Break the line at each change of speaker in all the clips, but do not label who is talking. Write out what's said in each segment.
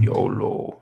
YOLO.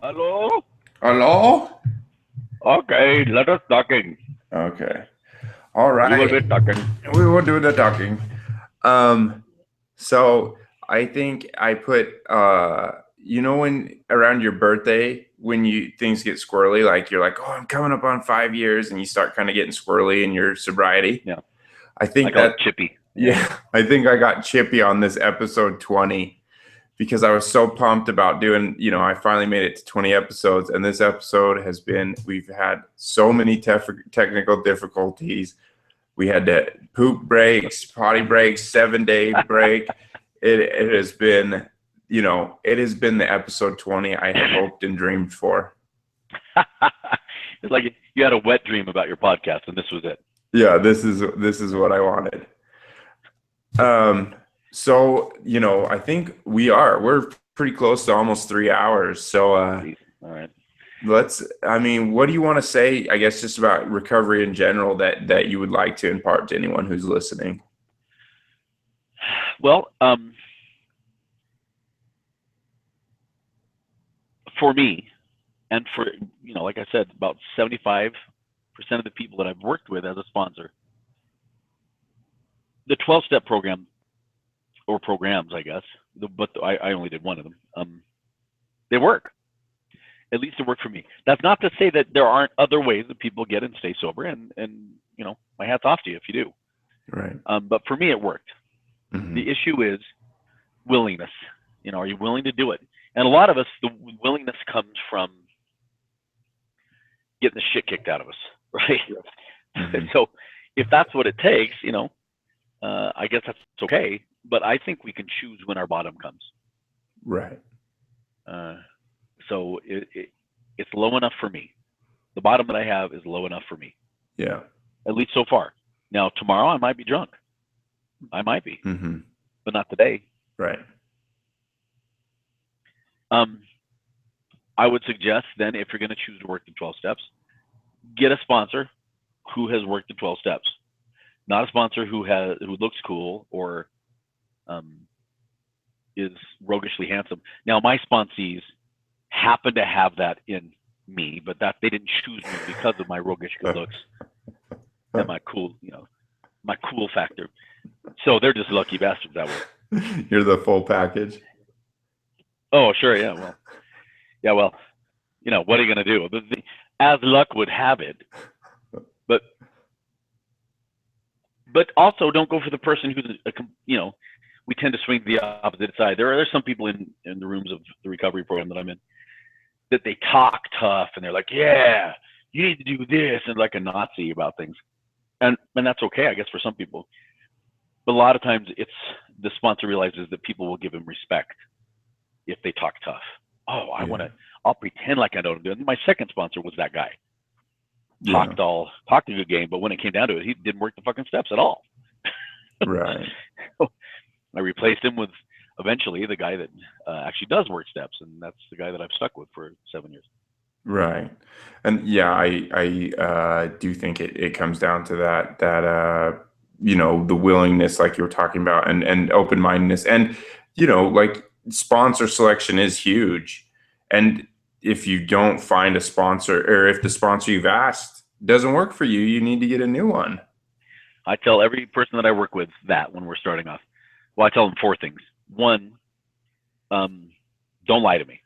Hello?
Hello?
Okay, let us talking.
Okay. All
We will
right.
be talking.
We will do the talking. So I think I put when around your birthday when you things get squirrely, like you're like, oh, I'm coming up on 5 years, and you start kind of getting squirrely in your sobriety.
Yeah.
I think
I call
that
it Chippy.
yeah, I think I got chippy on this episode 20 because I was so pumped about doing, I finally made it to 20 episodes, and this episode we've had so many technical difficulties. We had to poop breaks, potty breaks, 7-day break. It has been, it has been the episode 20 I had hoped and dreamed for.
It's like you had a wet dream about your podcast, and this was it.
Yeah, this is what I wanted. So, I think we're pretty close to almost 3 hours. So,
All right.
what do you want to say, I guess, just about recovery in general that you would like to impart to anyone who's listening?
Well, for me, and for, like I said, about 75% of the people that I've worked with as a sponsor, the 12-step program, or programs, I guess, but I only did one of them. They work. At least it worked for me. That's not to say that there aren't other ways that people get and stay sober, and my hat's off to you if you do.
Right.
But for me, it worked.
Mm-hmm.
The issue is willingness. Are you willing to do it? And a lot of us, the willingness comes from getting the shit kicked out of us, right? Mm-hmm. So if that's what it takes, I guess that's okay. But I think we can choose when our bottom comes.
Right.
So it's low enough for me. The bottom that I have is low enough for me.
Yeah.
At least so far. Now, tomorrow I might be drunk. I might be.
Mm-hmm.
But not today.
Right.
I would suggest then, if you're going to choose to work the 12 steps, get a sponsor who has worked the 12 steps. Not a sponsor who looks cool or is roguishly handsome. Now, my sponsees happen to have that in me, but that they didn't choose me because of my roguish good looks and my cool, my cool factor. So they're just lucky bastards that way.
You're the full package.
Oh, sure, yeah. Well, what are you going to do? As luck would have it, but also don't go for the person who's we tend to swing to the opposite side. There's some people in the rooms of the recovery program that I'm in that they talk tough and they're like, yeah, you need to do this, and like a Nazi about things. And that's okay, I guess, for some people. But a lot of times it's the sponsor realizes that people will give him respect. if they talk tough. Oh,
Yeah.
I'll pretend like I don't do it. My second sponsor was that guy.
Yeah.
Talked a good game, but when it came down to it, he didn't work the fucking steps at all.
Right.
I replaced him with eventually the guy that actually does work steps, and that's the guy that I've stuck with for 7 years.
Right. And yeah, I do think it comes down to that the willingness, like you were talking about, and open-mindedness. And like, sponsor selection is huge. And if you don't find a sponsor, or if the sponsor you've asked doesn't work for you, you need to get a new one.
I tell every person that I work with that when we're starting off. Well, I tell them 4 things. 1, don't lie to me,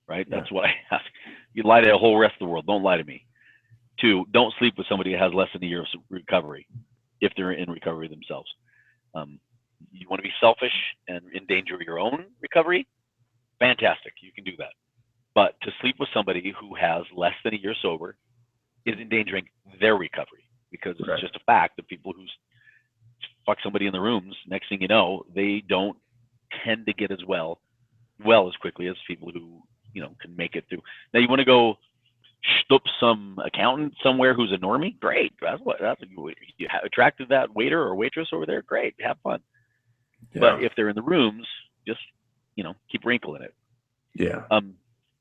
right?
Yeah.
That's what I ask. You lie to the whole rest of the world. Don't lie to me. 2, don't sleep with somebody who has less than a year of recovery if they're in recovery themselves. You want to be selfish and endanger your own recovery? Fantastic. You can do that. But to sleep with somebody who has less than a year sober is endangering their recovery, because
Right.
it's just a fact that people who fuck somebody in the rooms, next thing you know, they don't tend to get as well as quickly as people who can make it through. Now, you want to go shtup some accountant somewhere who's a normie? Great. You attracted that waiter or waitress over there? Great. Have fun.
Yeah.
But if they're in the rooms, just keep wrinkling it.
Yeah.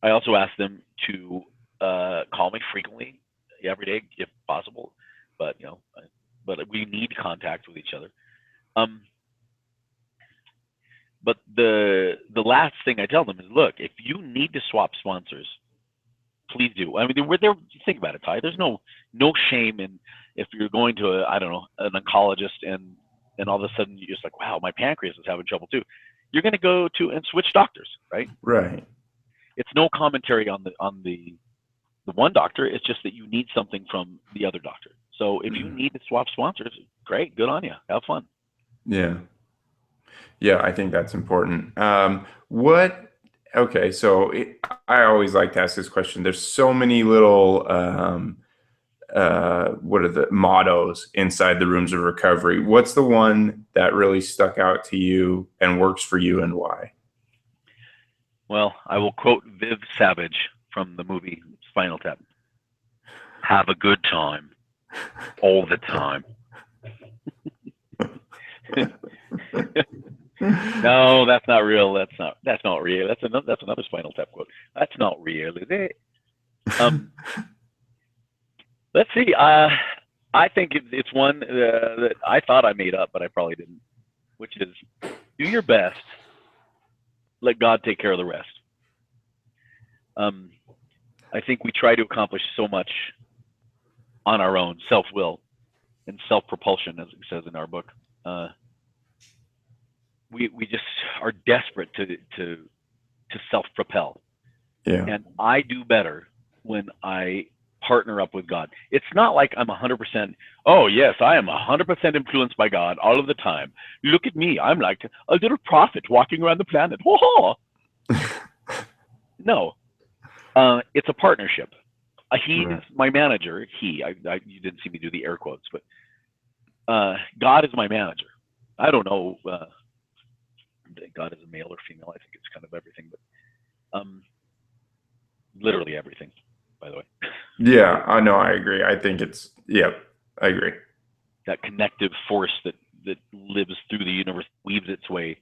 I also ask them to call me frequently, every day if possible. But we need contact with each other. But the last thing I tell them is, look, if you need to swap sponsors, please do. I mean, we're there. Think about it, Ty. There's no shame in if you're going to an oncologist and all of a sudden you're just like, wow, my pancreas is having trouble too. You're going to go to and switch doctors, right?
Right.
It's no commentary on the one doctor. It's just that you need something from the other doctor. So if you need to swap sponsors, great, good on you. Have fun.
Yeah. Yeah, I think that's important. Okay, so I always like to ask this question. There's so many little, what are the mottos inside the rooms of recovery? What's the one that really stuck out to you and works for you, and why?
Well, I will quote Viv Savage from the movie Spinal Tap. Have a good time all the time. No, that's not real. That's not real. That's another Spinal Tap quote. That's not real, is it? Let's see. I think it's one that I thought I made up, but I probably didn't. Which is, do your best. Let God take care of the rest. I think we try to accomplish so much on our own, self-will and self-propulsion, as it says in our book. We just are desperate to self-propel.
Yeah.
And I do better when I partner up with God. It's not like I'm 100%, oh yes, I am 100% influenced by God all of the time. Look at me, I'm like a little prophet walking around the planet. Whoa! No, it's a partnership. He's
Right.
my manager. You didn't see me do the air quotes, but God is my manager. I don't know God is a male or female. I think it's kind of everything, but literally everything, by the way.
Yeah, I know. I agree. I think I agree.
That connective force that lives through the universe, weaves its way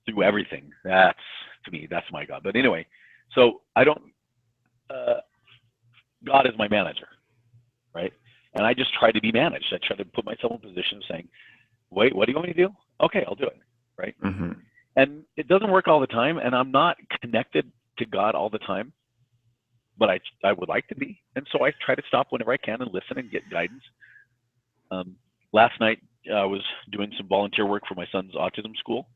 through everything. That's, to me, that's my God. But anyway, so I don't, God is my manager, right? And I just try to be managed. I try to put myself in a position of saying, wait, what do you want me to do? Okay, I'll do it, right?
Mm-hmm.
And it doesn't work all the time, and I'm not connected to God all the time, but I would like to be. And so I try to stop whenever I can and listen and get guidance. Last night, I was doing some volunteer work for my son's autism school,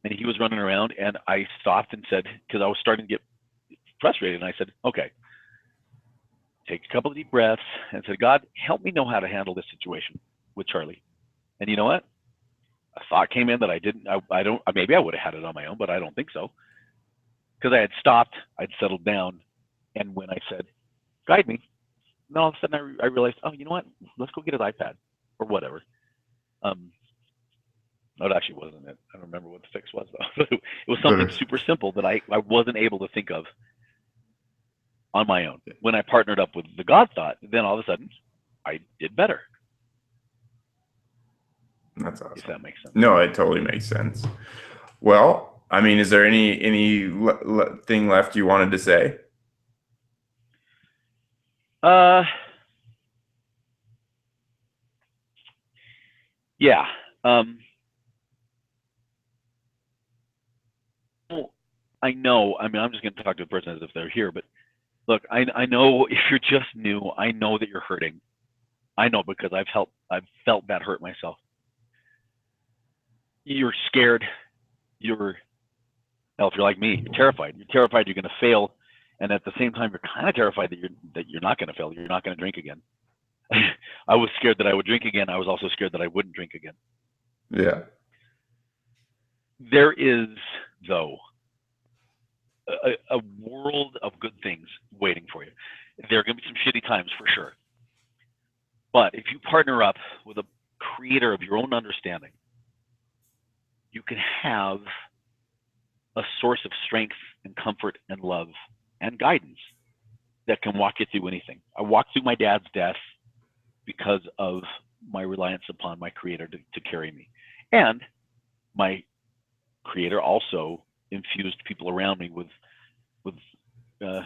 and he was running around, and I stopped and said, because I was starting to get frustrated, and I said, okay, take a couple of deep breaths, and said, God, help me know how to handle this situation with Charlie. And you know what? A thought came in that maybe I would have had it on my own, but I don't think so. Because I had stopped, I'd settled down, and when I said, guide me, then all of a sudden I realized, oh, you know what? Let's go get his iPad or whatever. No, it actually wasn't it. I don't remember what the fix was though. It was something super simple that I wasn't able to think of on my own. When I partnered up with the God Thought, then all of a sudden I did better.
That's awesome.
If that makes sense.
No, it totally makes sense. Well, I mean, is there any thing left you wanted to say?
Yeah. I know. I mean, I'm just going to talk to the person as if they're here, but look, I know if you're just new, I know that you're hurting. I know because I've felt that hurt myself. You're scared. If you're like me, you're terrified. You're terrified you're going to fail, and at the same time, you're kind of terrified that you're not going to fail. You're not going to drink again. I was scared that I would drink again. I was also scared that I wouldn't drink again.
Yeah.
There is, though, a world of good things waiting for you. There are going to be some shitty times for sure. But if you partner up with a creator of your own understanding, you can have a source of strength and comfort and love and guidance that can walk you through anything. I walked through my dad's death because of my reliance upon my creator to carry me. And my creator also infused people around me with the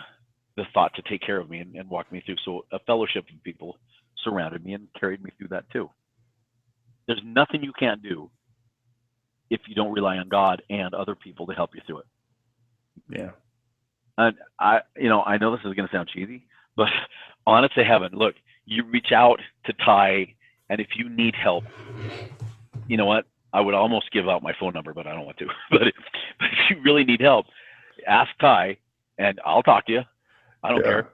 thought to take care of me and walk me through. So a fellowship of people surrounded me and carried me through that too. There's nothing you can't do if you don't rely on God and other people to help you through it.
Yeah.
And I know this is going to sound cheesy, but honest to heaven, look, you reach out to Ty, and if you need help, you know what? I would almost give out my phone number, but I don't want to. But if you really need help, ask Ty, and I'll talk to you. I don't care.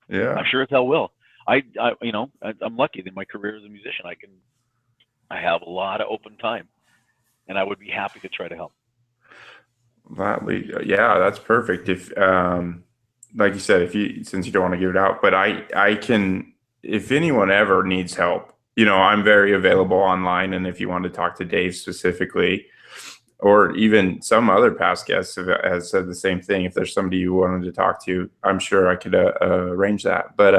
Yeah.
I'm sure as hell will. I'm lucky in my career as a musician. I have a lot of open time, and I would be happy to try to help.
Gladly. Yeah, that's perfect. If, like you said, since you don't want to give it out, but I can, if anyone ever needs help, I'm very available online. And if you want to talk to Dave specifically, or even some other past guests has said the same thing, if there's somebody you wanted to talk to, I'm sure I could arrange that. But,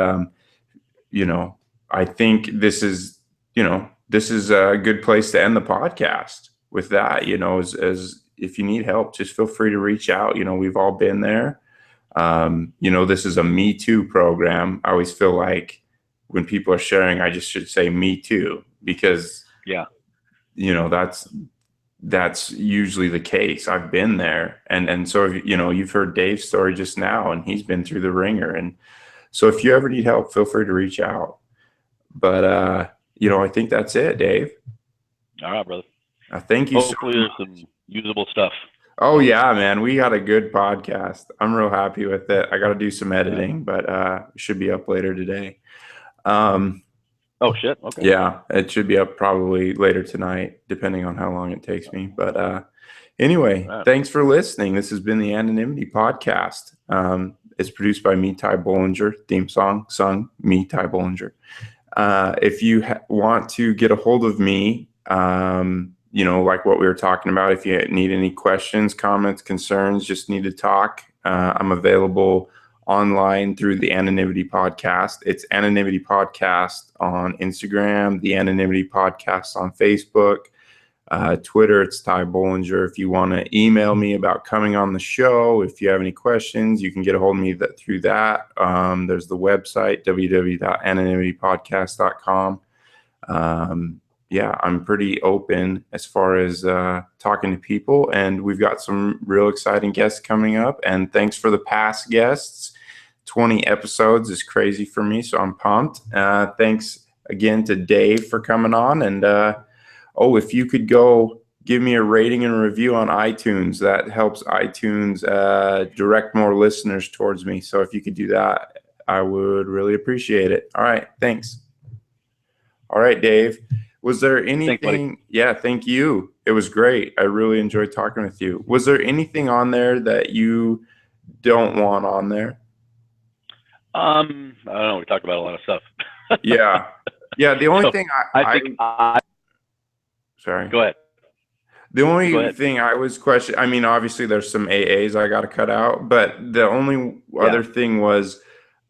I think this is a good place to end the podcast with that, as if you need help, just feel free to reach out. We've all been there. This is a Me Too program. I always feel like when people are sharing, I just should say Me Too, because that's usually the case. I've been there. And so, you've heard Dave's story just now, and he's been through the ringer. And so if you ever need help, feel free to reach out. But, I think that's it, Dave.
All right, brother.
Thank you.
Hopefully there's some usable stuff.
Oh yeah, man. We got a good podcast. I'm real happy with it. I got to do some editing, but it should be up later today.
Oh shit. Okay.
Yeah, it should be up probably later tonight, depending on how long it takes me. But anyway, thanks for listening. This has been the Anonymity Podcast. It's produced by me, Ty Bollinger. Theme song sung me, Ty Bollinger. If you want to get a hold of me, like what we were talking about, if you need any questions, comments, concerns, just need to talk, I'm available online through the Anonymity Podcast. It's Anonymity Podcast on Instagram, the Anonymity Podcast on Facebook, Twitter, it's Ty Bollinger. If you want to email me about coming on the show, if you have any questions, you can get a hold of me through that. There's the website, www.anonymitypodcast.com. I'm pretty open as far as talking to people, and we've got some real exciting guests coming up. And thanks for the past guests. 20 episodes is crazy for me, so I'm pumped. Thanks again to Dave for coming on. And if you could go give me a rating and review on iTunes, that helps iTunes direct more listeners towards me. So if you could do that, I would really appreciate it. All right, thanks. All right, Dave. Was there anything?
Thanks,
thank you. It was great. I really enjoyed talking with you. Was there anything on there that you don't want on there?
I don't know. We talked about a lot of stuff.
Yeah. The only thing
I think.
Sorry.
Go ahead.
The
Go
only
ahead.
thing I was questioning, I mean, obviously there's some AAs I got to cut out, but the only other thing was,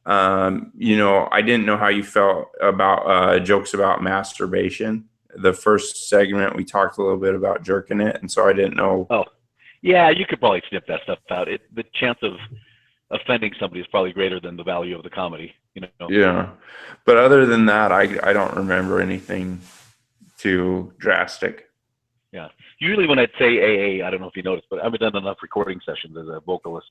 I didn't know how you felt about jokes about masturbation. The first segment, we talked a little bit about jerking it, and so I didn't know.
Oh, yeah, you could probably snip that stuff out. The chance of offending somebody is probably greater than the value of the comedy.
Yeah. But other than that, I don't remember anything too drastic.
Yeah. Usually when I'd say AA, I don't know if you noticed, but I've done enough recording sessions as a vocalist.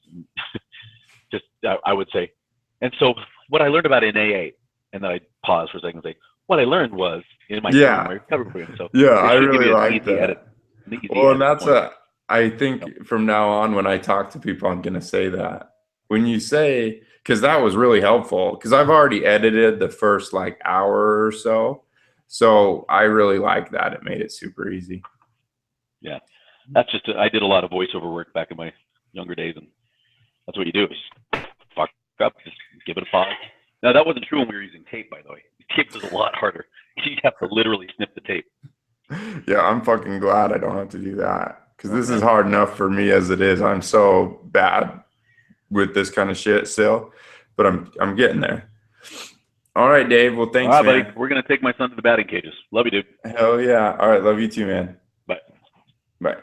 Just I would say, and so what I learned about in AA, and then I pause for a second and say, what I learned was in my recovery program. So
Yeah, I
this should give
really
you an
like
easy
that.
edit. An easy
Well, and
edit point.
I think from now on, when I talk to people, I'm going to say that. When you say, because that was really helpful, because I've already edited the first like hour or so. So I really like that. It made it super easy.
Yeah. That's just, I did a lot of voiceover work back in my younger days, and that's what you do. Just fuck up, just give it a pause. Now, that wasn't true when we were using tape, by the way. Tape was a lot harder. You'd have to literally snip the tape.
Yeah, I'm fucking glad I don't have to do that, because this is hard enough for me as it is. I'm so bad with this kind of shit still, but I'm getting there. All right, Dave. Well, thanks,
All right,
man.
buddy. We're going to take my son to the batting cages. Love you, dude.
Hell yeah. All right. Love you too, man.
Bye.
Bye.